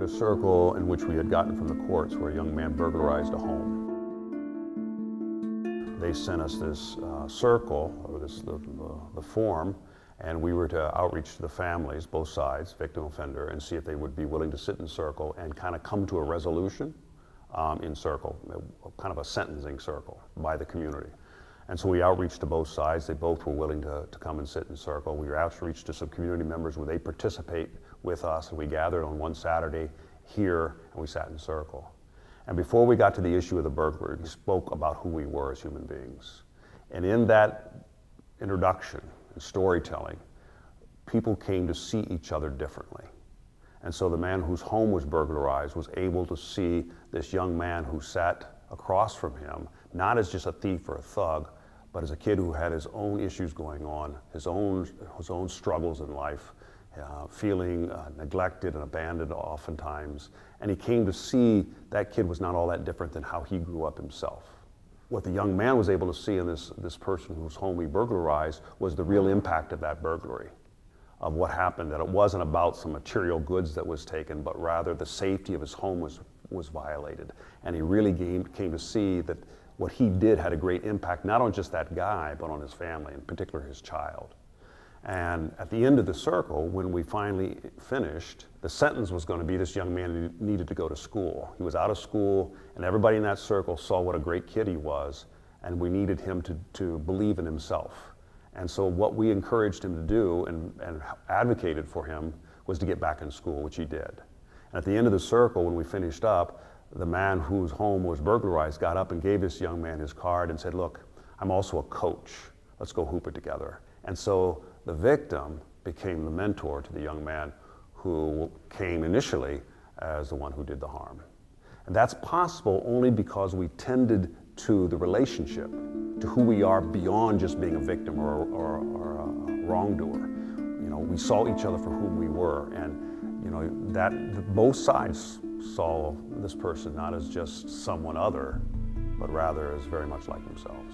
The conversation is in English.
a circle in which we had gotten from the courts where a young man burglarized a home. They sent us this circle, or the form, and we were to outreach to the families, both sides, victim, offender, and see if they would be willing to sit in circle and kind of come to a resolution in circle, kind of a sentencing circle by the community. And so we outreached to both sides. They both were willing to come and sit in circle. We outreached to some community members where they participate with us, and we gathered on one Saturday here, and we sat in circle. And before we got to the issue of the burglary, we spoke about who we were as human beings. And in that introduction and storytelling, people came to see each other differently. And so the man whose home was burglarized was able to see this young man who sat across from him, not as just a thief or a thug, but as a kid who had his own issues going on, his own struggles in life, feeling neglected and abandoned oftentimes. And he came to see that kid was not all that different than how he grew up himself. What the young man was able to see in this person whose home he burglarized was the real impact of that burglary, of what happened, that it wasn't about some material goods that was taken, but rather the safety of his home was violated. And he really came to see that what he did had a great impact, not on just that guy, but on his family, in particular his child. And at the end of the circle, when we finally finished, the sentence was going to be this young man needed to go to school. He was out of school, and everybody in that circle saw what a great kid he was, and we needed him to believe in himself. And so what we encouraged him to do and advocated for him was to get back in school, which he did. And at the end of the circle, when we finished up, the man whose home was burglarized got up and gave this young man his card and said, "Look, I'm also a coach. Let's go hoop it together." And so the victim became the mentor to the young man who came initially as the one who did the harm. And that's possible only because we tended to the relationship, to who we are beyond just being a victim or a wrongdoer. You know, we saw each other for whom we were, and you know that both sides saw this person not as just someone other, but rather as very much like themselves.